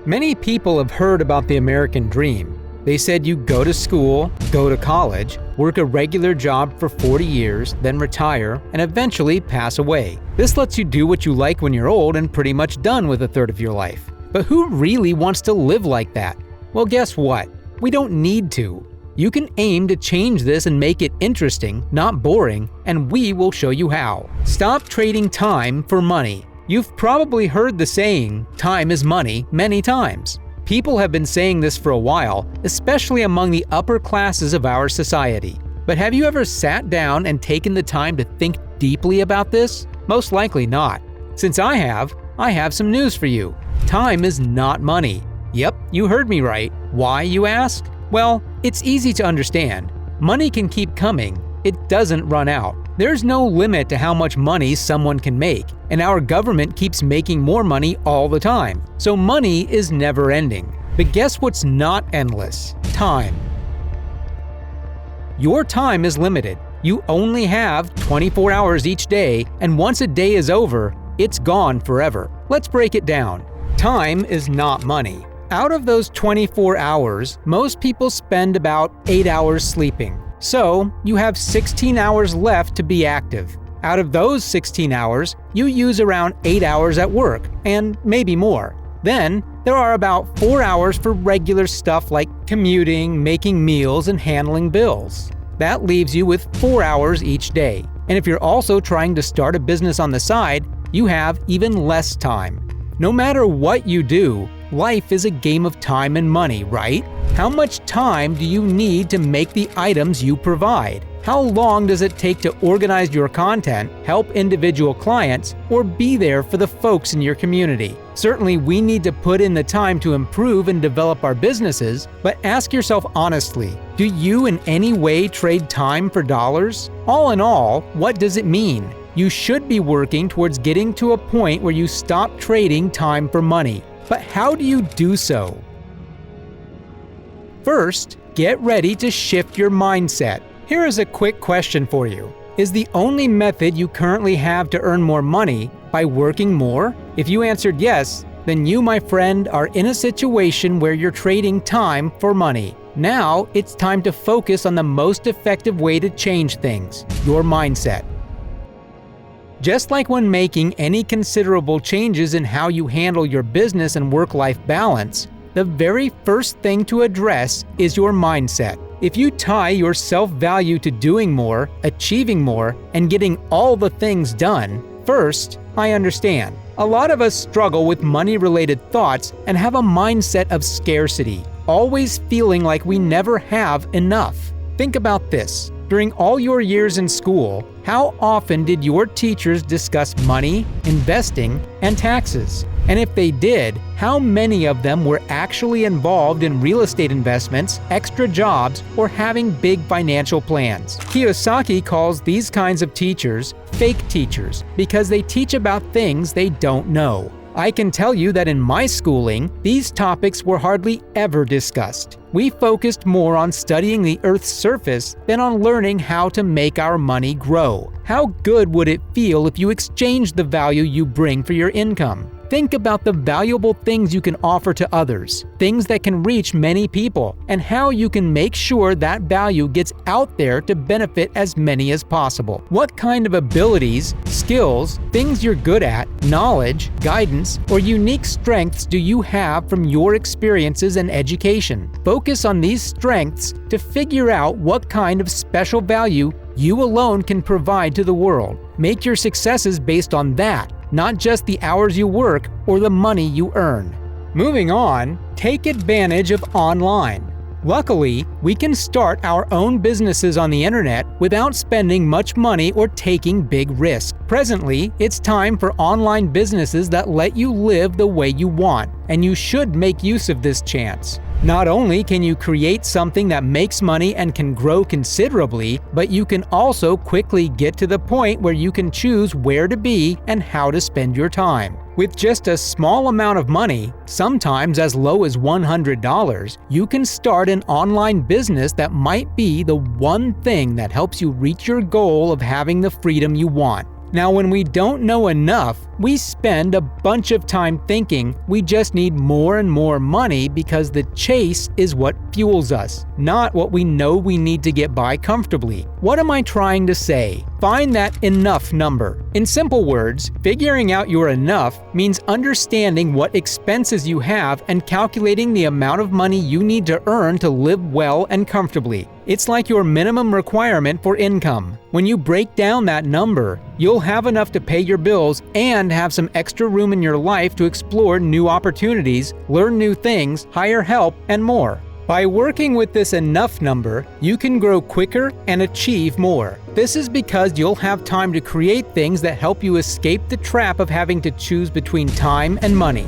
Many people have heard about the American dream. They said you go to school, go to college, work a regular job for 40 years, then retire, and eventually pass away. This lets you do what you like when you're old and pretty much done with a third of your life. But who really wants to live like that? Well, guess what? We don't need to. You can aim to change this and make it interesting, not boring, and we will show you how. Stop trading time for money. You've probably heard the saying, time is money, many times. People have been saying this for a while, especially among the upper classes of our society. But have you ever sat down and taken the time to think deeply about this? Most likely not. Since I have some news for you. Time is not money. Yep, you heard me right. Why, you ask? Well, it's easy to understand. Money can keep coming. It doesn't run out. There's no limit to how much money someone can make, and our government keeps making more money all the time. So money is never ending. But guess what's not endless? Time. Your time is limited. You only have 24 hours each day, and once a day is over, it's gone forever. Let's break it down. Time is not money. Out of those 24 hours, most people spend about 8 hours sleeping. So, you have 16 hours left to be active. Out of those 16 hours, you use around 8 hours at work, and maybe more. Then, there are about 4 hours for regular stuff like commuting, making meals, and handling bills. That leaves you with 4 hours each day. And if you're also trying to start a business on the side, you have even less time. No matter what you do, life is a game of time and money, right? How much time do you need to make the items you provide? How long does it take to organize your content, help individual clients, or be there for the folks in your community? Certainly, we need to put in the time to improve and develop our businesses, but ask yourself honestly, do you in any way trade time for dollars? All in all, what does it mean? You should be working towards getting to a point where you stop trading time for money. But how do you do so? First, get ready to shift your mindset. Here is a quick question for you. Is the only method you currently have to earn more money by working more? If you answered yes, then you, my friend, are in a situation where you're trading time for money. Now, it's time to focus on the most effective way to change things, your mindset. Just like when making any considerable changes in how you handle your business and work-life balance, the very first thing to address is your mindset. If you tie your self-value to doing more, achieving more, and getting all the things done, first, I understand. A lot of us struggle with money-related thoughts and have a mindset of scarcity, always feeling like we never have enough. Think about this. During all your years in school, how often did your teachers discuss money, investing, and taxes? And if they did, how many of them were actually involved in real estate investments, extra jobs, or having big financial plans? Kiyosaki calls these kinds of teachers fake teachers because they teach about things they don't know. I can tell you that in my schooling, these topics were hardly ever discussed. We focused more on studying the Earth's surface than on learning how to make our money grow. How good would it feel if you exchanged the value you bring for your income? Think about the valuable things you can offer to others, things that can reach many people, and how you can make sure that value gets out there to benefit as many as possible. What kind of abilities, skills, things you're good at, knowledge, guidance, or unique strengths do you have from your experiences and education? Focus on these strengths to figure out what kind of special value you alone can provide to the world. Make your successes based on that, not just the hours you work or the money you earn. Moving on, take advantage of online. Luckily, we can start our own businesses on the internet without spending much money or taking big risks. Presently, it's time for online businesses that let you live the way you want, and you should make use of this chance. Not only can you create something that makes money and can grow considerably, but you can also quickly get to the point where you can choose where to be and how to spend your time. With just a small amount of money, sometimes as low as $100, you can start an online business that might be the one thing that helps you reach your goal of having the freedom you want. Now, when we don't know enough, we spend a bunch of time thinking we just need more and more money because the chase is what fuels us, not what we know we need to get by comfortably. What am I trying to say? Find that enough number. In simple words, figuring out your enough means understanding what expenses you have and calculating the amount of money you need to earn to live well and comfortably. It's like your minimum requirement for income. When you break down that number, you'll have enough to pay your bills and have some extra room in your life to explore new opportunities, learn new things, hire help, and more. By working with this enough number, you can grow quicker and achieve more. This is because you'll have time to create things that help you escape the trap of having to choose between time and money.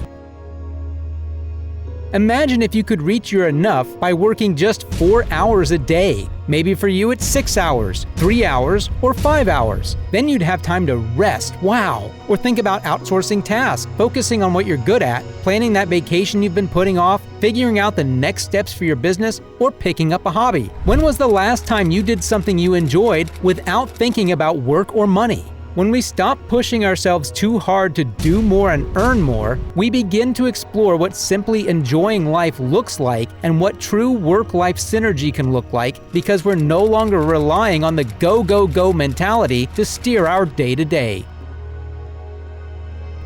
Imagine if you could reach your enough by working just 4 hours a day. Maybe for you it's 6 hours, 3 hours, or 5 hours. Then you'd have time to rest, wow! Or think about outsourcing tasks, focusing on what you're good at, planning that vacation you've been putting off, figuring out the next steps for your business, or picking up a hobby. When was the last time you did something you enjoyed without thinking about work or money? When we stop pushing ourselves too hard to do more and earn more, we begin to explore what simply enjoying life looks like and what true work-life synergy can look like, because we're no longer relying on the go, go, go mentality to steer our day-to-day.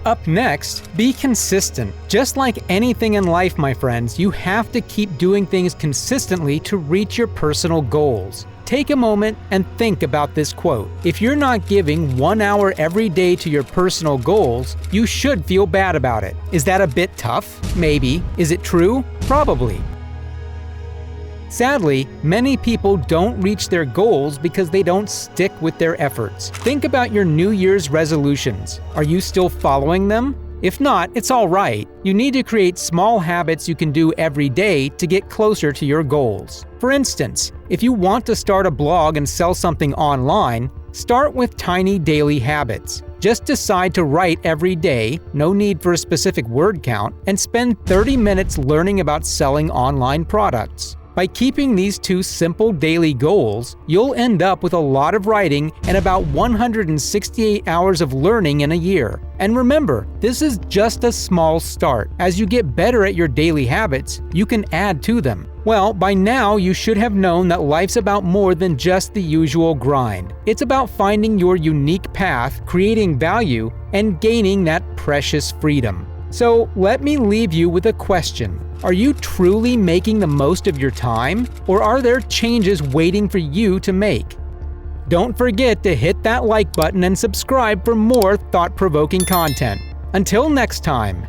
Up next, be consistent. Just like anything in life, my friends, you have to keep doing things consistently to reach your personal goals. Take a moment and think about this quote. If you're not giving 1 hour every day to your personal goals, you should feel bad about it. Is that a bit tough? Maybe. Is it true? Probably. Sadly, many people don't reach their goals because they don't stick with their efforts. Think about your New Year's resolutions. Are you still following them? If not, it's all right. You need to create small habits you can do every day to get closer to your goals. For instance, if you want to start a blog and sell something online, start with tiny daily habits. Just decide to write every day, no need for a specific word count, and spend 30 minutes learning about selling online products. By keeping these two simple daily goals, you'll end up with a lot of writing and about 168 hours of learning in a year. And remember, this is just a small start. As you get better at your daily habits, you can add to them. Well, by now you should have known that life's about more than just the usual grind. It's about finding your unique path, creating value, and gaining that precious freedom. So let me leave you with a question. Are you truly making the most of your time, or are there changes waiting for you to make? Don't forget to hit that like button and subscribe for more thought-provoking content. Until next time.